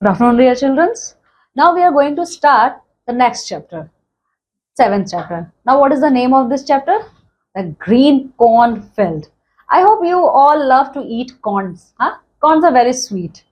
Good afternoon, dear children. Now we are going to start the next chapter, seventh chapter. Now, what is the name of this chapter? The green corn field. I hope you all love to eat corns. Huh? Corns are very sweet.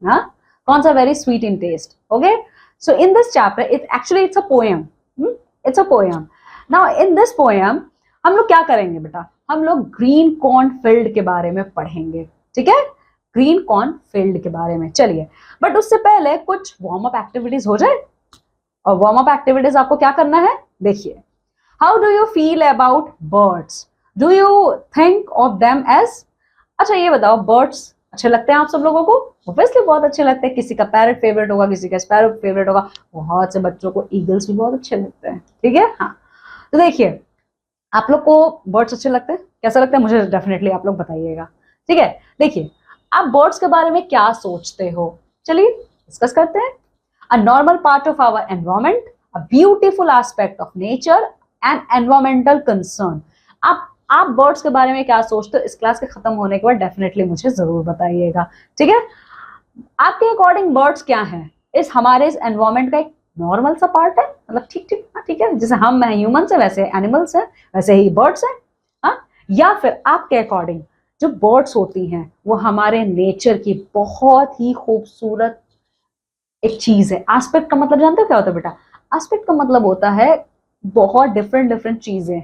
Huh? Corns are very sweet in taste. Okay. So in this chapter, it's a poem. It's a poem. Now in this poem, हम लोग क्या करेंगे बेटा? हम लोग green corn field के बारे में पढ़ेंगे. ठीक है? ग्रीन कॉर्न फील्ड के बारे में. चलिए, बट उससे पहले कुछ वार्म अप एक्टिविटीज हो जाए. और वार्म अप एक्टिविटीज आपको क्या करना है? देखिए, how do you feel about birds? Do you think of them as, अच्छा ये बताओ, बर्ड्स अच्छे लगते हैं आप सब लोगों को? ऑब्वियसली बहुत अच्छे लगते हैं. किसी का पैरट फेवरेट होगा, किसी का स्पैरो फेवरेट होगा. बहुत से बच्चों को ईगल्स भी बहुत अच्छे लगते हैं. ठीक है. हाँ, तो देखिए, आप लोग को बर्ड्स अच्छे लगते हैं? कैसा लगता है मुझे डेफिनेटली आप लोग बताइएगा. ठीक है. देखिए, आप बर्ड्स के बारे में क्या सोचते हो? चलिए डिस्कस करते हैं. A normal part of our environment, a beautiful aspect of nature and environmental concern. आप बर्ड्स के बारे में क्या सोचते हो? इस क्लास के खत्म होने के बाद डेफिनेटली मुझे जरूर बताइएगा. ठीक है. आपके अकॉर्डिंग बर्ड्स क्या है? हमारे इस एनवायरमेंट का एक नॉर्मल सा पार्ट है, मतलब ठीक ठीक. हाँ, ठीक है. जैसे हम हैं ह्यूमंस है, वैसे एनिमल्स है, वैसे ही बर्ड्स है. हाँ, या फिर आपके अकॉर्डिंग जो बर्ड्स होती हैं वो हमारे नेचर की बहुत ही खूबसूरत एक चीज है. एस्पेक्ट का मतलब जानते हो क्या होता है बेटा? एस्पेक्ट का मतलब होता है बहुत डिफरेंट डिफरेंट चीजें.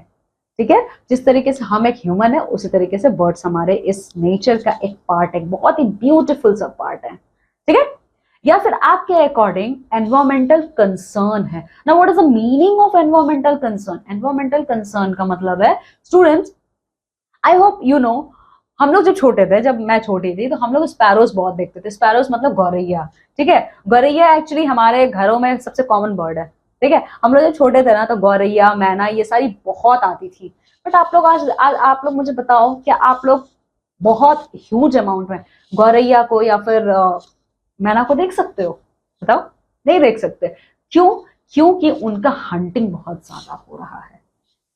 ठीक है. जिस तरीके से हम एक ह्यूमन है, उसी तरीके से बर्ड्स हमारे इस नेचर का एक पार्ट है, बहुत ही ब्यूटीफुल सा पार्ट है. ठीक है. या फिर आपके अकॉर्डिंग एनवायरमेंटल कंसर्न है ना. What is the meaning of environmental concern? Environmental concern का मतलब है, students, I hope you know, हम लोग जब छोटे थे, जब मैं छोटी थी, तो हम लोग स्पैरोज बहुत देखते थे. स्पैरोज मतलब गौरैया. ठीक है. गौरैया एक्चुअली हमारे घरों में सबसे कॉमन बर्ड है. ठीक है. हम लोग जब छोटे थे ना, तो गौरैया, मैना, ये सारी बहुत आती थी. बट आप लोग आज आप लोग मुझे बताओ, क्या आप लोग बहुत ह्यूज अमाउंट में गौरैया को या फिर मैना को देख सकते हो? बताओ. नहीं देख सकते. क्यों? क्योंकि उनका हंटिंग बहुत ज्यादा हो रहा है.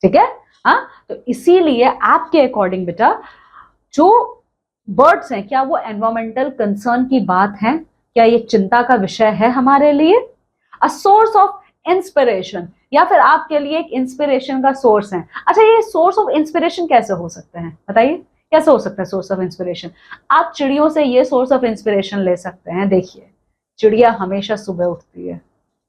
ठीक है. हाँ, तो इसीलिए आपके अकॉर्डिंग बेटा जो बर्ड्स हैं, क्या वो एनवायरमेंटल कंसर्न की बात है? क्या ये चिंता का विषय है हमारे लिए? अ सोर्स ऑफ इंस्पिरेशन, या फिर आपके लिए एक इंस्पिरेशन का सोर्स है. अच्छा, ये सोर्स ऑफ इंस्पिरेशन कैसे हो सकते हैं? बताइए, कैसे हो सकता है सोर्स ऑफ इंस्पिरेशन? आप चिड़ियों से ये सोर्स ऑफ इंस्पिरेशन ले सकते हैं. देखिए, चिड़िया हमेशा सुबह उठती है.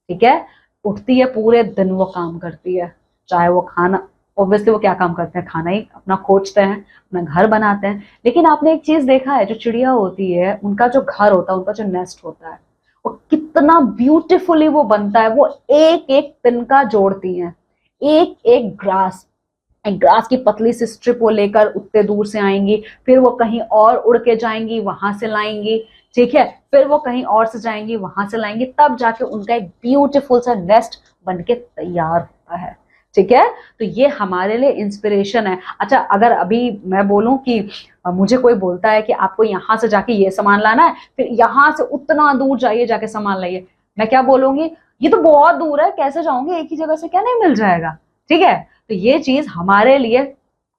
ठीक है. उठती है, पूरे दिन वो काम करती है. चाहे वो खाना, ऑब्वियसली वो क्या काम करते हैं? खाना ही अपना खोजते हैं, अपना घर बनाते हैं. लेकिन आपने एक चीज देखा है, जो चिड़िया होती है, उनका जो घर होता है, उनका जो नेस्ट होता है, वो कितना ब्यूटीफुली वो बनता है. वो एक एक तिनका जोड़ती हैं, एक एक ग्रास की पतली सी स्ट्रिप वो लेकर उतने दूर से आएंगी, फिर वो कहीं और उड़ के जाएंगी, वहां से लाएंगी. ठीक है. फिर वो कहीं और से जाएंगी, वहां से लाएंगी, तब जाके उनका एक ब्यूटीफुल सा नेस्ट बनके तैयार होता है. ठीक है. तो ये हमारे लिए इंस्पिरेशन है. अच्छा, अगर अभी मैं बोलूं कि मुझे कोई बोलता है कि आपको यहाँ से जाके ये सामान लाना है, फिर यहाँ से उतना दूर जाइए, जाके सामान लाइए, मैं क्या बोलूंगी? ये तो बहुत दूर है, कैसे जाऊंगी? एक ही जगह से क्या नहीं मिल जाएगा? ठीक है. तो ये चीज हमारे लिए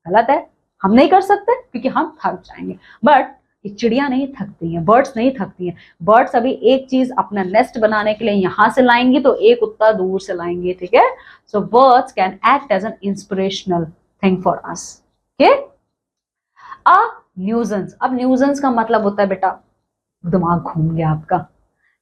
गलत है, हम नहीं कर सकते, क्योंकि हम थक जाएंगे. बट चिड़िया नहीं थकती हैं, बर्ड्स नहीं थकती हैं. बर्ड्स अभी एक चीज अपना नेस्ट बनाने के लिए यहां से लाएंगी, तो एक उतना दूर से लाएंगे. ठीक है. So birds can act as an inspirational thing for us. Okay. A nuisance. अब न्यूजेंस का मतलब होता है बेटा, दिमाग घूम गया आपका.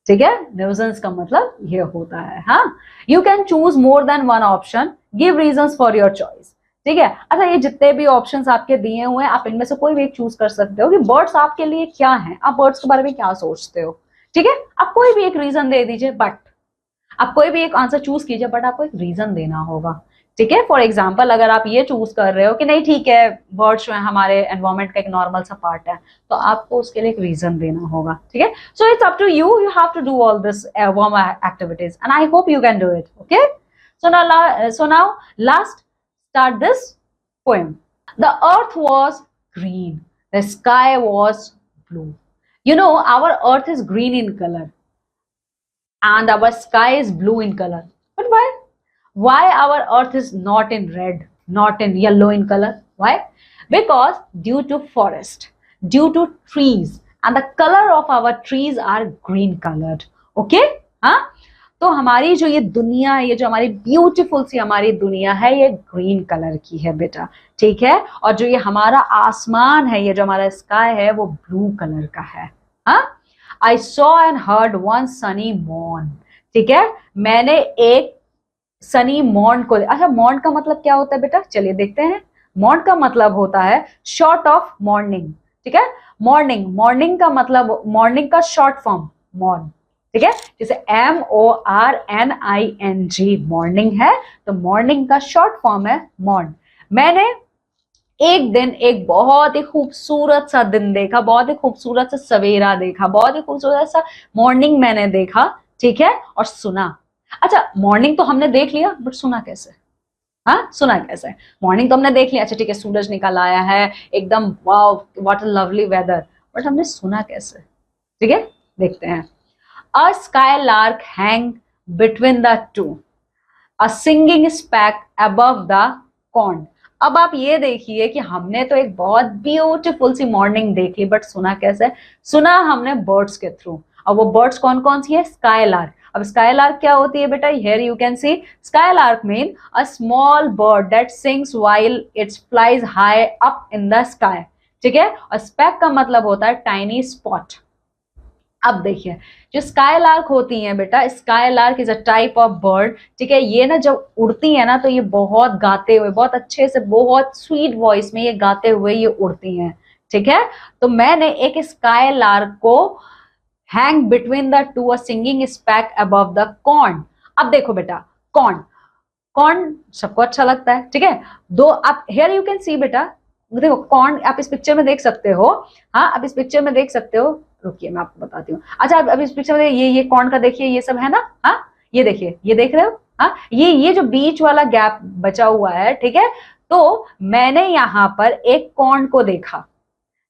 ठीक है. न्यूजेंस का मतलब ये होता है, हाँ, you can choose more than one option, give reasons for your choice. ठीक है. अच्छा, ये जितने भी ऑप्शंस आपके दिए हुए हैं, आप इनमें से कोई भी एक चूज कर सकते हो कि बर्ड्स आपके लिए क्या है, आप बर्ड्स के बारे में क्या सोचते हो. ठीक है. आप कोई भी एक रीजन दे दीजिए, बट आप कोई भी एक आंसर चूज कीजिए, बट आपको एक रीजन देना होगा. ठीक है. फॉर एग्जाम्पल, अगर आप ये चूज कर रहे हो कि नहीं ठीक है, बर्ड्स जो है हमारे एनवायरमेंट का एक नॉर्मल सा पार्ट है, तो आपको उसके लिए एक रीजन देना होगा. ठीक है. So it's up to you, you have to do all this warm activities and I hope you can do it. Okay. So now last start this poem. The earth was green, the sky was blue. You know, our earth is green in color and our sky is blue in color. But why? Why our earth is not in red, not in yellow in color? Why? Because due to forest, due to trees and the color of our trees are green colored. Okay? हाँ, तो हमारी जो ये दुनिया है, ये जो हमारी ब्यूटीफुल सी हमारी दुनिया है, ये ग्रीन कलर की है बेटा, ठीक है। और जो ये हमारा आसमान है, ये जो हमारा स्काई है, वो ब्लू कलर का है। हाँ, I saw and heard one sunny morn, ठीक है। मैंने एक सनी मॉर्न को, अच्छा मॉर्न का मतलब क्या होता है बेटा, चलिए देखते हैं। मॉर्न का मतलब होता है शॉर्ट ऑफ मॉर्निंग, ठीक है। मॉर्निंग, मॉर्निंग का मतलब, मॉर्निंग का शॉर्ट फॉर्म मॉर्न, ठीक है। जैसे MORNING मॉर्निंग है, तो मॉर्निंग का शॉर्ट फॉर्म है मॉर्न। मैंने एक दिन एक बहुत ही खूबसूरत सा दिन देखा, बहुत ही खूबसूरत सा सवेरा देखा, बहुत ही खूबसूरत सा मॉर्निंग मैंने देखा, ठीक है। और सुना, अच्छा मॉर्निंग तो हमने देख लिया, बट सुना कैसे? हाँ, सुना कैसे? मॉर्निंग तो हमने देख लिया, अच्छा ठीक है, सूरज निकल आया है, एकदम wow what a lovely weather, but हमने सुना कैसे? ठीक है, देखते हैं। A skylark hang between the two, a singing speck above the corn. अब आप ये देखिए कि हमने तो एक बहुत ब्यूटीफुल सी मॉर्निंग देख ली, बट सुना कैसे? सुना हमने बर्ड्स के थ्रू। अब वो बर्ड्स कौन कौन सी है? Sky lark. अब स्काई लार्क क्या होती है बेटा? Here you can C, sky lark mean a small bird that sings while it's flies high up in the sky, ठीक है। और स्पैक का मतलब होता है टाइनी स्पॉट। अब देखिए, जो स्काई लार्क होती हैं बेटा, sky lark is a type of bird, ठीक है। ये ना जब उड़ती है ना, तो ये बहुत गाते हुए, बहुत अच्छे से, बहुत स्वीट वॉइस में ये गाते हुए ये उड़ती हैं, ठीक है। तो मैंने एक स्काई लार्क को hang between the two a singing speck above the corn. अब देखो बेटा, कॉर्न, कॉर्न सबको अच्छा लगता है, ठीक है। दो आप हेयर यू कैन सी बेटा, देखो कॉर्न आप इस पिक्चर में देख सकते हो। हाँ, आप इस पिक्चर में देख सकते हो, रुकिए मैं आपको बताती हूँ। अच्छा अब इस पिक्चर में ये कॉर्न का देखिए, ये सब है ना। हाँ, ये देखिए, ये देख रहे हो। हाँ, ये जो बीच वाला गैप बचा हुआ है, ठीक है। तो मैंने यहाँ पर एक कॉर्न को देखा,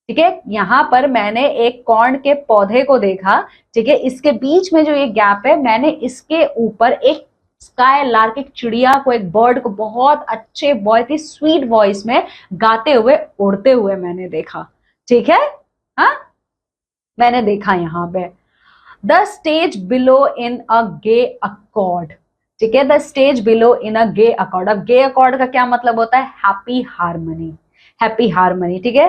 ठीक है। यहाँ पर मैंने एक कॉर्न के पौधे को देखा, ठीक है। इसके बीच में जो ये गैप है, मैंने इसके ऊपर एक स्काई लार्क, एक चिड़िया को, एक बर्ड को बहुत अच्छे, बहुत ही स्वीट वॉइस में गाते हुए, उड़ते हुए मैंने देखा, ठीक है। हाँ, मैंने देखा यहाँ पे। The stage below in a gay accord, ठीक है। The stage below in a gay accord. अब गे अकॉर्ड का क्या मतलब होता है? हैप्पी हारमोनी, हैप्पी हारमोनी, ठीक है।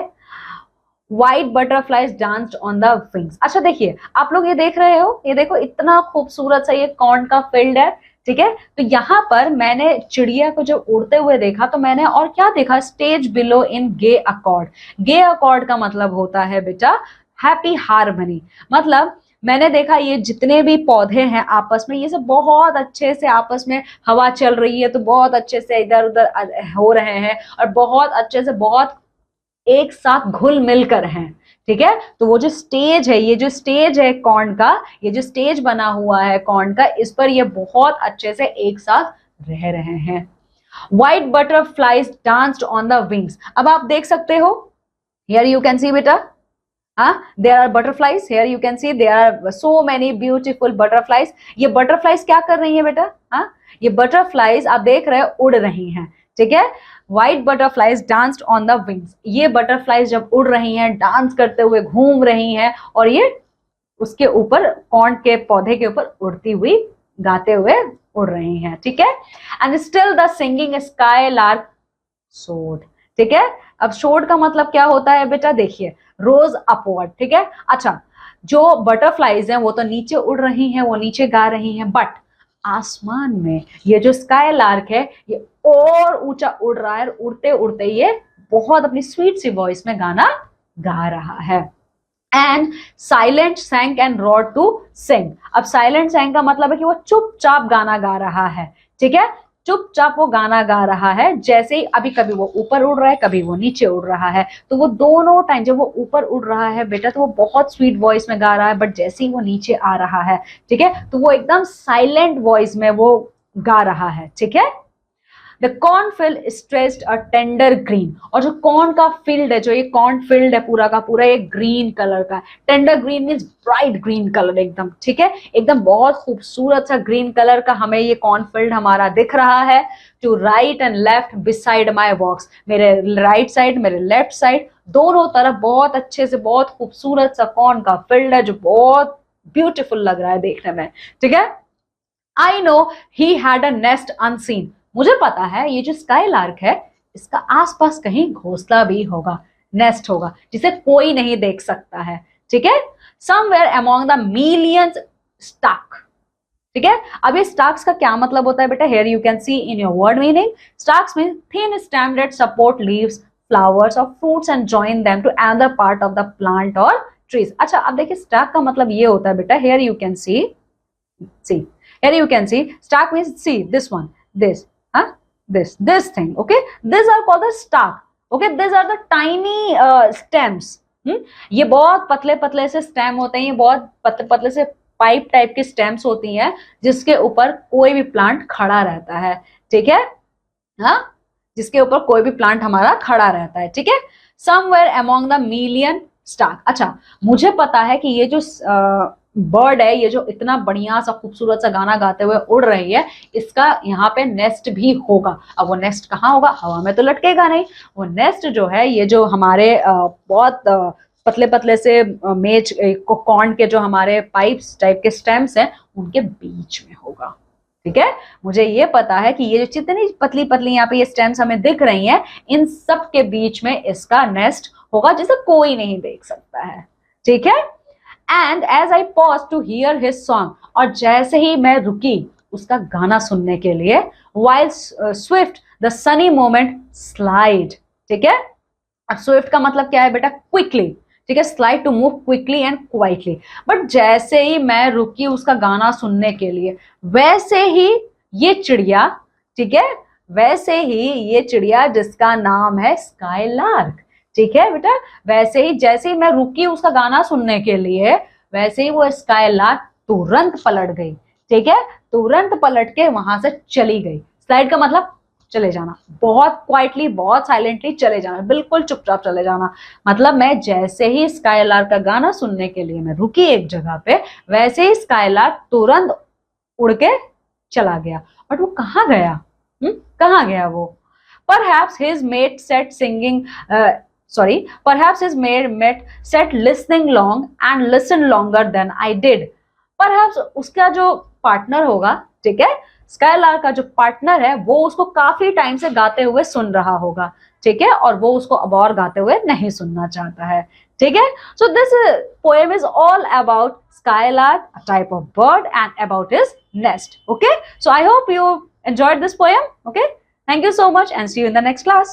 White butterflies danced on the wings. अच्छा देखिए, आप लोग ये देख रहे हो, ये देखो इतना खूबसूरत सा ये कॉर्न का फील्ड है, ठीक है। तो यहाँ पर मैंने चिड़िया को जब उड़ते हुए देखा, तो मैंने और क्या देखा? Stage below in gay accord. Gay accord का मतलब होता है बेटा हैप्पी हारमोनी। मतलब मैंने देखा ये जितने भी पौधे हैं आपस में, ये सब बहुत अच्छे से आपस में, हवा चल रही है तो बहुत अच्छे से इधर उधर हो रहे हैं, और बहुत अच्छे से, बहुत एक साथ घुल मिल कर हैं, ठीक है। तो वो जो स्टेज है, ये जो स्टेज है कॉर्न का, ये जो स्टेज बना हुआ है कॉर्न का, इस पर ये बहुत अच्छे से एक साथ रह रहे हैं। White butterflies danced on the wings. अब आप देख सकते हो, हियर यू कैन सी बेटा, there are butterflies, here you can see there are so many beautiful butterflies। ये butterflies क्या कर रही है बेटा? हाँ, ये butterflies आप देख रहे हो उड़ रही हैं, ठीक है। white butterflies danced on the wings। ये butterflies जब उड़ रही हैं, डांस करते हुए घूम रही हैं, और ये उसके ऊपर, कॉर्न के पौधे के ऊपर उड़ती हुई, गाते हुए उड़ रही हैं, ठीक है। And still the singing sky lark सोड, ठीक है। अब सोड का मतलब क्या होता है बेटा? देखिए, रोज अपवर्ड, ठीक है। अच्छा, जो बटरफ्लाइज हैं वो तो नीचे उड़ रही हैं, वो नीचे गा रही हैं, बट आसमान में ये जो स्काई लार्क है, ये और ऊंचा उड़ रहा है, उड़ते उड़ते ये बहुत अपनी स्वीट सी वॉइस में गाना गा रहा है। And silent sank and rod to sing. अब साइलेंट सैंक का मतलब है कि वो चुपचाप गाना गा रहा है, ठीक है। चुपचाप वो गाना गा रहा है, जैसे ही अभी कभी वो ऊपर उड़ रहा है, कभी वो नीचे उड़ रहा है। तो वो दोनों टाइम, जब वो ऊपर उड़ रहा है बेटा, तो वो बहुत स्वीट वॉइस में गा रहा है, बट जैसे ही वो नीचे आ रहा है, ठीक है, तो वो एकदम साइलेंट वॉइस में वो गा रहा है, ठीक है। The corn field stressed a tender green. और जो कॉर्न का फील्ड है, जो ये कॉर्न फील्ड है पूरा का पूरा, ये ग्रीन कलर का। Tender green means bright green colour, एकदम, ठीक है। एकदम बहुत खूबसूरत सा ग्रीन कलर का हमें ये कॉर्न फील्ड हमारा दिख रहा है। To right and left beside my walks. मेरे राइट साइड, मेरे लेफ्ट साइड दोनों तरफ बहुत अच्छे से बहुत खूबसूरत सा कॉर्न का फील्ड है जो बहुत ब्यूटीफुल लग रहा है देखने में, ठीक है। I know he had a nest unseen, मुझे पता है ये जो स्काई लार्क है इसका आसपास कहीं घोंसला भी होगा, नेस्ट होगा जिसे कोई नहीं देख सकता है, ठीक है। Somewhere among the millions stock, ठीक है। अब ये स्टाक्स का क्या मतलब होता है बेटा, here you can see in your word meaning, stalks mean thin stem that support leaves, flowers और fruits and join them to another part of the plant और ट्रीज। अच्छा अब देखिए स्टाक का मतलब ये होता है बेटा, here you can see, here you can see stalk means, see this one, this, huh? this thing, okay, these are called the stalk, okay, these are the tiny stems, ये बहुत पतले पतले से स्टेम होते हैं, ये बहुत पतले पतले से पाइप टाइप की स्टेम्स होती हैं जिसके ऊपर कोई भी प्लांट खड़ा रहता है, ठीक है, हाँ, जिसके ऊपर कोई भी प्लांट हमारा खड़ा रहता है, ठीक है। Somewhere among the million stock, अच्छा मुझे पता है कि ये जो बर्ड है, ये जो इतना बढ़िया सा खूबसूरत सा गाना गाते हुए उड़ रही है, इसका यहाँ पे नेस्ट भी होगा। अब वो नेस्ट कहाँ होगा, हवा में तो लटकेगा नहीं, वो नेस्ट जो है ये जो हमारे बहुत पतले पतले से मेज कॉर्न के जो हमारे पाइप्स टाइप के स्टेम्स हैं उनके बीच में होगा, ठीक है। मुझे ये पता है कि ये जो जितनी पतली पतली यहाँ पे ये स्टेम्स हमें दिख रही हैं इन सब के बीच में इसका नेस्ट होगा जिसे कोई नहीं देख सकता है, ठीक है। And as I pause to hear his song, और जैसे ही मैं रुकी उसका गाना सुनने के लिए, while Swift the Sunny moment slide, ठीक है। अब स्विफ्ट का मतलब क्या है बेटा, क्विकली, ठीक है, slide to move quickly and quietly. But जैसे ही मैं रुकी उसका गाना सुनने के लिए, वैसे ही ये चिड़िया, ठीक है, वैसे ही ये चिड़िया जिसका नाम है स्काई लार्क, ठीक है बेटा, वैसे ही जैसे ही मैं रुकी उसका गाना सुनने के लिए वैसे ही वो स्काई लार्क तुरंत पलट गई, ठीक है, तुरंत पलट के वहां से चली गई। स्लाइड का मतलब चले जाना, बहुत क्वाइटली बहुत साइलेंटली चले जाना, बिल्कुल चुपचाप चले जाना। मतलब मैं जैसे ही स्काई लार्क का गाना सुनने के लिए मैं रुकी एक जगह पे, वैसे ही स्काई लार्क तुरंत उड़ के चला गया। बट वो कहाँ गया, कहाँ गया वो? Perhaps his mate sat singing, perhaps his mate sat listening long and listened longer than I did. Perhaps उसका जो पार्टनर होगा, ठीक है, स्काई लार्क का जो पार्टनर है वो उसको काफी टाइम से गाते हुए सुन रहा होगा, ठीक है, और वो उसको अब और गाते हुए नहीं सुनना चाहता है, ठीक है। So this poem is all about skylark, a type of bird, and about his nest, okay. So I hope you enjoyed this poem, okay. Thank you so much and see you in the next class.